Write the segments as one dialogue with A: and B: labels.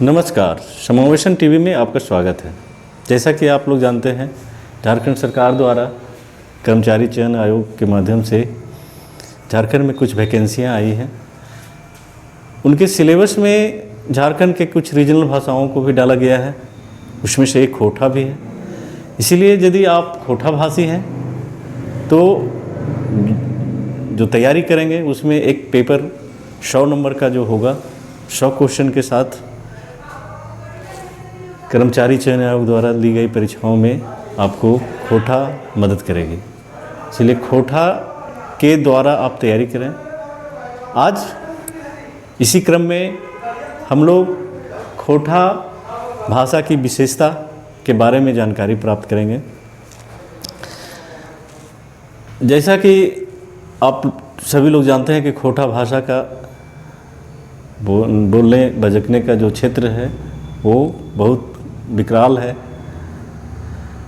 A: नमस्कार, समावेशन टीवी में आपका स्वागत है। जैसा कि आप लोग जानते हैं, झारखंड सरकार द्वारा कर्मचारी चयन आयोग के माध्यम से झारखंड में कुछ वैकेंसियां आई हैं। उनके सिलेबस में झारखंड के कुछ रीजनल भाषाओं को भी डाला गया है, उसमें से एक खोटा भी है। इसीलिए यदि आप खोटा भाषी हैं तो जो तैयारी करेंगे उसमें एक पेपर 100 नंबर का जो होगा, 100 क्वेश्चन के साथ कर्मचारी चयन आयोग द्वारा ली गई परीक्षाओं में आपको खोटा मदद करेगी। इसलिए खोटा के द्वारा आप तैयारी करें। आज इसी क्रम में हम लोग खोटा भाषा की विशेषता के बारे में जानकारी प्राप्त करेंगे। जैसा कि आप सभी लोग जानते हैं कि खोटा भाषा का बोलने बजकने का जो क्षेत्र है वो बहुत विकराल है।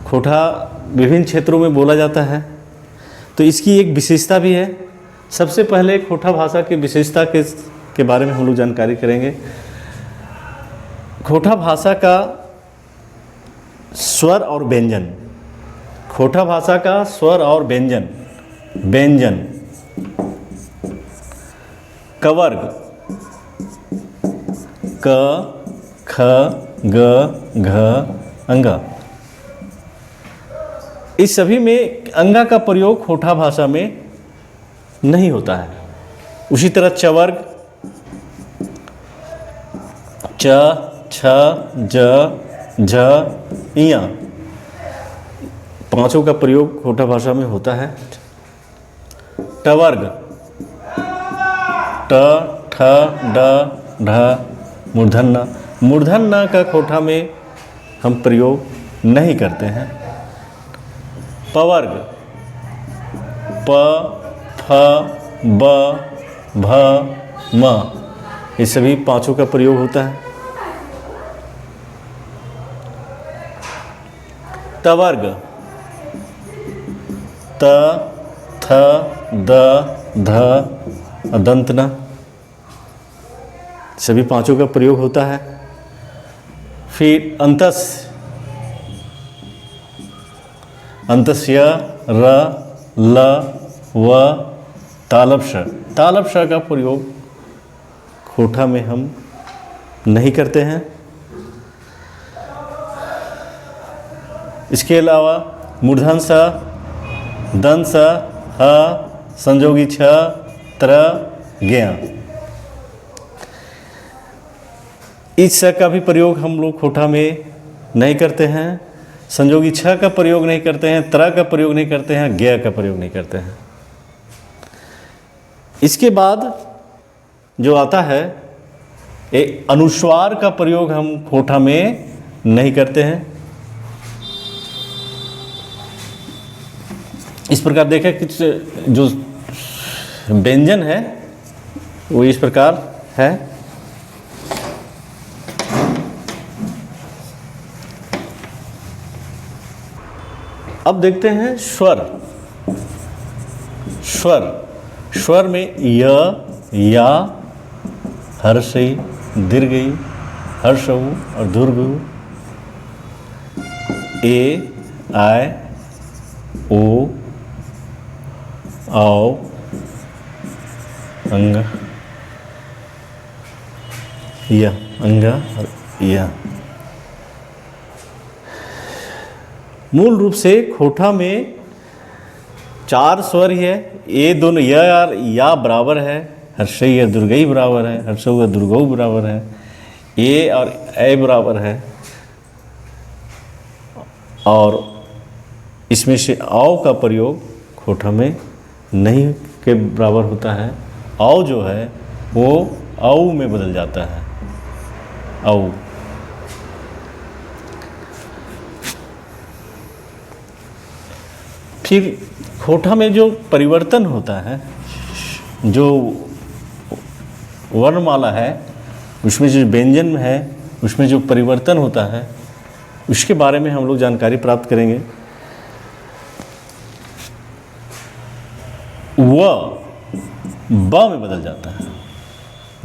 A: खोटा विभिन्न क्षेत्रों में बोला जाता है, तो इसकी एक विशेषता भी है। सबसे पहले खोटा भाषा की विशेषता के बारे में हम लोग जानकारी करेंगे। खोटा भाषा का स्वर और व्यंजन, खोटा भाषा का स्वर और व्यंजन, व्यंजन कवर्ग क ख ग घ अंगा, इस सभी में अंगा का प्रयोग खोटा भाषा में नहीं होता है। उसी तरह चवर्ग च छ ज झ इया, पांचों का प्रयोग खोटा भाषा में होता है। टवर्ग ट ठ ड ढ मूर्धन्य, मूर्धन्य का खोटा में हम प्रयोग नहीं करते हैं। पवर्ग प फ ब भ म, ये सभी पांचों का प्रयोग होता है। तवर्ग त थ द ध दंतना, सभी पांचों का प्रयोग होता है। फिर अंतस्य, अंतस्य र ल व तालव्य, तालव्य का प्रयोग खोटा में हम नहीं करते हैं। इसके अलावा मूर्धन स, दंत स, ह, संजोगी छ, त्र, ज्ञ, इस स का भी प्रयोग हम लोग खोटा में नहीं करते हैं। संजोगी छ का प्रयोग नहीं करते हैं, त्र का प्रयोग नहीं करते हैं, ज्ञ का प्रयोग नहीं करते हैं। इसके बाद जो आता है एक अनुस्वार का प्रयोग हम खोटा में नहीं करते हैं। इस प्रकार देखें कि जो व्यंजन है वो इस प्रकार है। अब देखते हैं स्वर। स्वर, स्वर में य, या, हर्षई, दीर्घई, हर्षऊ और दीर्घऊ, ए, आय, ओ, औ, अंग, य, अंगा और य। मूल रूप से खोटा में 4 स्वर ही है। ये दोनों य और या बराबर है, हर्षई या दुर्गई बराबर है, हर्षऊ या दुर्गऊ बराबर है, ए और ए बराबर है। और इसमें से औ का प्रयोग खोटा में नहीं के बराबर होता है। औ जो है वो औ में बदल जाता है, औ। फिर खोटा में जो परिवर्तन होता है, जो वर्णमाला है उसमें जो व्यंजन है उसमें जो परिवर्तन होता है उसके बारे में हम लोग जानकारी प्राप्त करेंगे। व ब में बदल जाता है,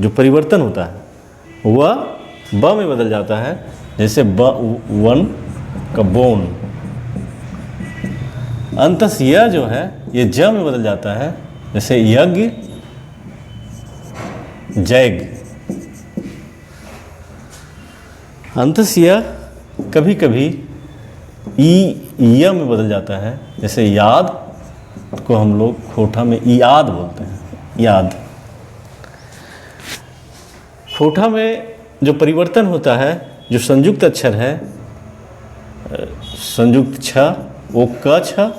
A: जो परिवर्तन होता है वह ब में बदल जाता है, जैसे वन का बोन। अंतस य जो है ये ज में बदल जाता है, जैसे यज्ञ जैग। अंतस य कभी कभी य में बदल जाता है, जैसे याद को हम लोग खोठा में याद बोलते हैं, याद। खोठा में जो परिवर्तन होता है, जो संयुक्त अक्षर है, संयुक्त छ, वो क छ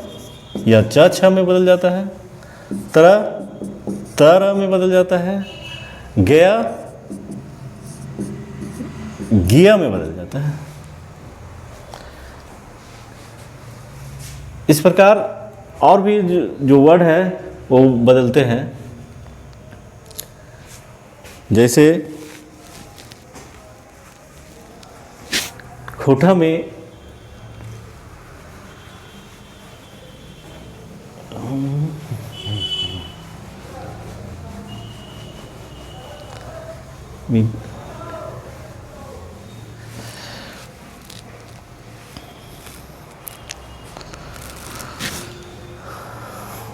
A: या च छ में बदल जाता है, तर में बदल जाता है, गया गिया में बदल जाता है। इस प्रकार और भी जो वर्ड है वो बदलते हैं, जैसे खोठा में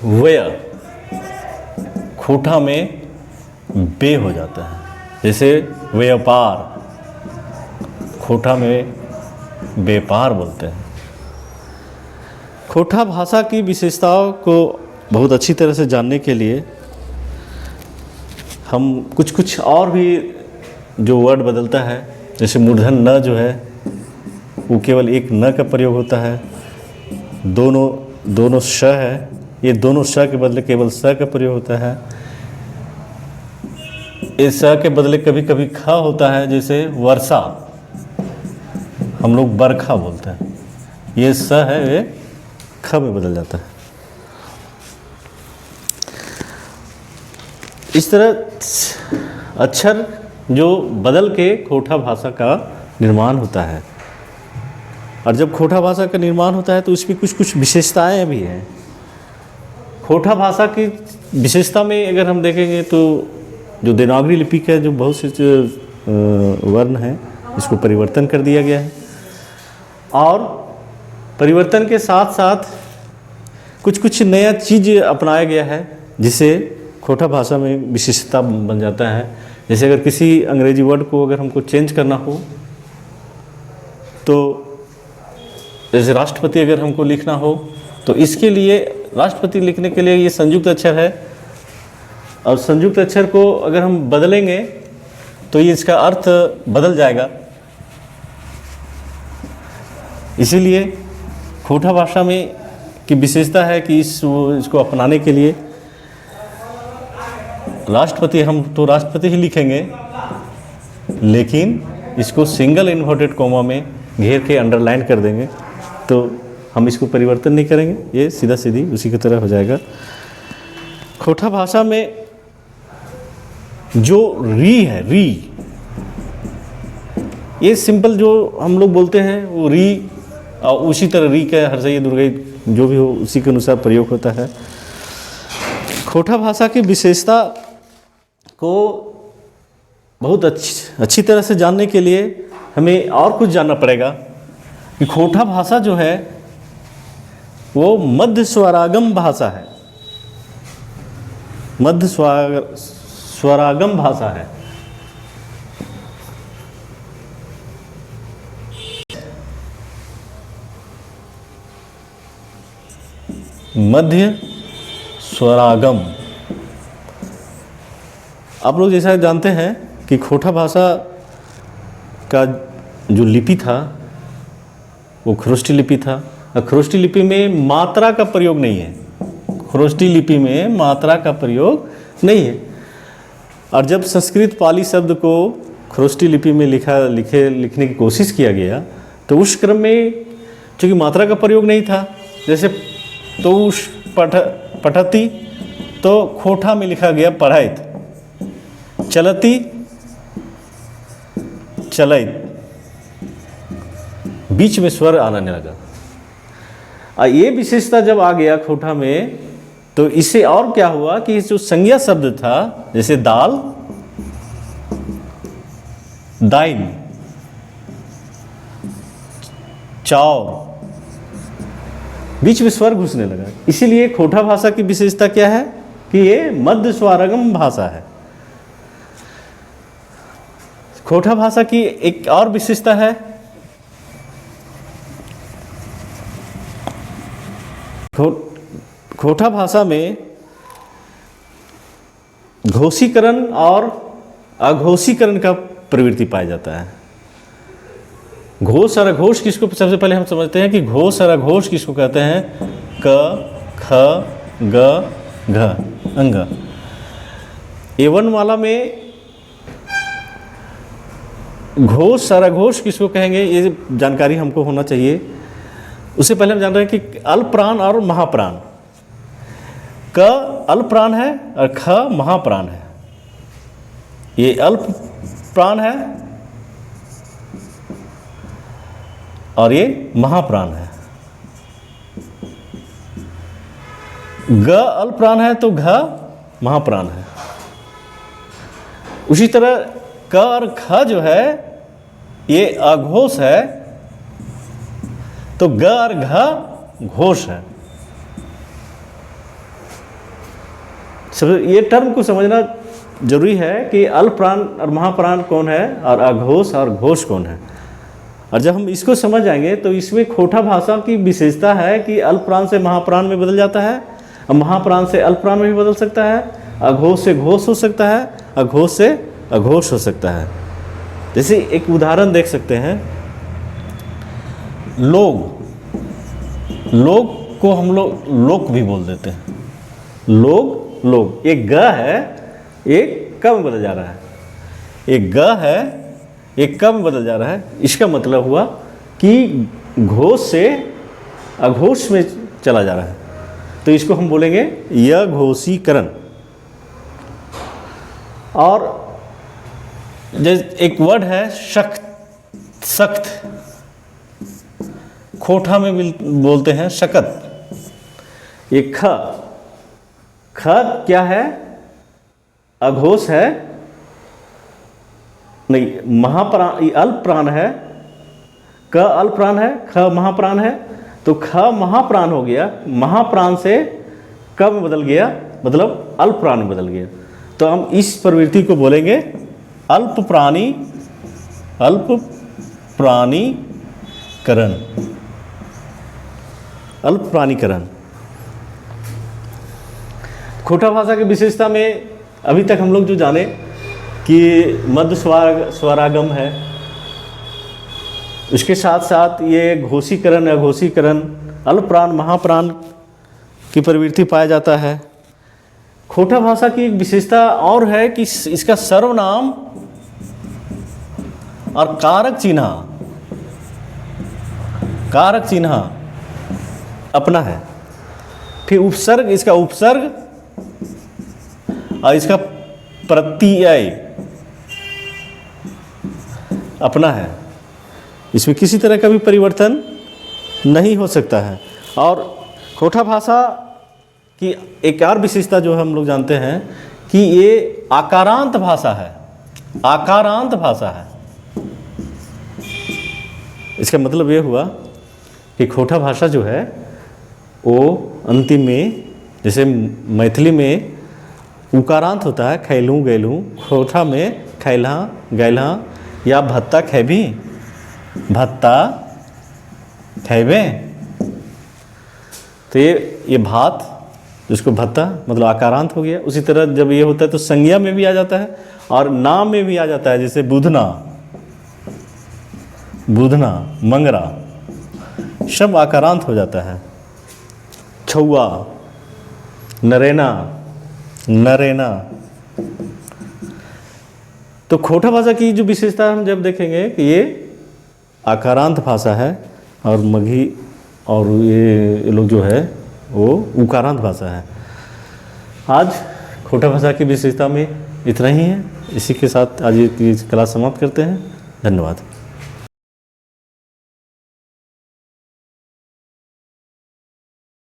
A: वय खोठा में बे हो जाता है, जैसे व्यापार खोठा में व्यापार बोलते हैं। खोठा भाषा की विशेषताओं को बहुत अच्छी तरह से जानने के लिए हम कुछ और भी जो वर्ड बदलता है, जैसे मूर्धन न जो है वो केवल एक न का प्रयोग होता है, दोनों श है, ये दोनों श के बदले केवल स का प्रयोग होता है। इस स के बदले कभी कभी ख होता है, जैसे वर्षा हम लोग बरखा बोलते हैं, ये स है ये ख में बदल जाता है। इस तरह अक्षर जो बदल के खोठा भाषा का निर्माण होता है, और जब खोठा भाषा का निर्माण होता है तो उसमें कुछ विशेषताएं भी हैं। खोठा भाषा की विशेषता में अगर हम देखेंगे तो जो देवनागरी लिपि का जो बहुत से वर्ण हैं, इसको परिवर्तन कर दिया गया है, और परिवर्तन के साथ साथ कुछ नया चीज़ अपनाया गया है, जिससे खोठा भाषा में विशेषता बन जाता है। जैसे अगर किसी अंग्रेजी वर्ड को अगर हमको चेंज करना हो, तो जैसे राष्ट्रपति अगर हमको लिखना हो, तो इसके लिए राष्ट्रपति लिखने के लिए ये संयुक्त अक्षर है, और संयुक्त अक्षर को अगर हम बदलेंगे तो ये इसका अर्थ बदल जाएगा। इसीलिए खोठा भाषा में की विशेषता है कि इसको अपनाने के लिए राष्ट्रपति, हम तो राष्ट्रपति ही लिखेंगे, लेकिन इसको सिंगल इन्वर्टेड कॉमा में घेर के अंडरलाइन कर देंगे, तो हम इसको परिवर्तन नहीं करेंगे, ये सीधा सीधी उसी की तरह हो जाएगा। खोठा भाषा में जो री है, री, ये सिंपल जो हम लोग बोलते हैं वो री, और उसी तरह री का हर्षई दुर्गई जो भी हो उसी के अनुसार प्रयोग होता है। खोठा भाषा की विशेषता को बहुत अच्छी तरह से जानने के लिए हमें और कुछ जानना पड़ेगा कि खोठा भाषा जो है वो मध्य स्वरागम भाषा है, मध्य स्वरागम भाषा है। मध्य स्वरागम, आप लोग जैसा जानते हैं कि खोठा भाषा का जो लिपि था वो खरोष्ठी लिपि था, और खरोष्ठी लिपि में मात्रा का प्रयोग नहीं है, खरोष्ठी लिपि में मात्रा का प्रयोग नहीं है। और जब संस्कृत पाली शब्द को खरोष्ठी लिपि में लिखने की कोशिश किया गया, तो उस क्रम में चूँकि मात्रा का प्रयोग नहीं था, जैसे तो उस पठती तो खोठा में लिखा गया पढ़ाइत, चलती चलैत, बीच में स्वर आने लगा। और ये विशेषता जब आ गया खोठा में, तो इससे और क्या हुआ कि जो संज्ञा शब्द था, जैसे दाल दाइन, चौर, बीच में स्वर घुसने लगा। इसीलिए खोटा भाषा की विशेषता क्या है कि ये मध्य स्वरागम भाषा है। खोटा भाषा की एक और विशेषता है, खोटा भाषा में घोषीकरण और अघोषीकरण का प्रवृत्ति पाया जाता है। घोष और अघोष किसको, सबसे पहले हम समझते हैं कि घोष और अघोष किसको कहते हैं। क, ख, ग, घ, अंग। एवन वाला में घोष और अघोष किसको कहेंगे, ये जानकारी हमको होना चाहिए। उससे पहले हम जान रहे हैं कि अल्प प्राण और महाप्राण। क अल्प प्राण है और ख महाप्राण है। ये अल्प प्राण है और ये महाप्राण है। ग अल्प प्राण है तो घ महाप्राण है। उसी तरह क और ख जो है ये अघोष है तो ग और घ घोष है। ये टर्म को समझना जरूरी है कि अल्प प्राण और महाप्राण कौन है और अघोष और घोष कौन है। और जब हम इसको समझ जाएंगे तो इसमें खोटा भाषा की विशेषता है कि अल्प प्राण से महाप्राण में बदल जाता है और महाप्राण से अल्प प्राण में भी बदल सकता है, अघोष से घोष हो सकता है, अघोष से अघोष हो सकता है। जैसे एक उदाहरण देख सकते हैं, लोग को हम लोग लोक भी बोल देते हैं। लोग, एक ग है, एक क में बदल जा रहा है। एक ग है, एक क में बदल जा रहा है। इसका मतलब हुआ कि घोष से अघोष में चला जा रहा है, तो इसको हम बोलेंगे यघोषीकरण। और जैसे एक वर्ड है सख्त, खोटा में बोलते हैं शकत। ये ख क्या है, अघोष है, नहीं महाप्राण, अल्प प्राण है। क अल्प प्राण है, ख महाप्राण है, तो ख महाप्राण हो गया, महाप्राण से क में बदल गया, मतलब अल्प प्राण में बदल गया। तो हम इस प्रवृत्ति को बोलेंगे अल्प प्राणीकरण। खोटा भाषा की विशेषता में अभी तक हम लोग जो जाने कि मध्य स्वरागम है, उसके साथ साथ ये घोषीकरण अघोषीकरण, अल्प प्राण महाप्राण की प्रवृत्ति पाया जाता है। खोटा भाषा की एक विशेषता और है कि इसका सर्वनाम और कारक चिन्ह अपना है। फिर उपसर्ग, इसका उपसर्ग और इसका प्रत्यय अपना है। इसमें किसी तरह का भी परिवर्तन नहीं हो सकता है। और खोटा भाषा की एक और विशेषता जो हम लोग जानते हैं कि ये आकारांत भाषा है। इसका मतलब ये हुआ कि खोटा भाषा जो है वो अंतिम में, जैसे मैथिली में उकारांत होता है खैलूँ गैलूँ, खोटा में खैलहा गैलहा या भत्ता खैबी भत्ता खैबे। तो ये भात, जिसको भत्ता मतलब आकारांत हो गया। उसी तरह जब ये होता है तो संज्ञा में भी आ जाता है और नाम में भी आ जाता है। जैसे बुधना, मंगरा, सब आकारांत हो जाता है। छुआ, नरेना। तो खोटा भाषा की जो विशेषता हम जब देखेंगे कि ये आकारांत भाषा है और मगही और ये लोग जो है वो उकारांत भाषा है। आज खोटा भाषा की विशेषता में इतना ही है। इसी के साथ आज की क्लास समाप्त करते हैं। धन्यवाद।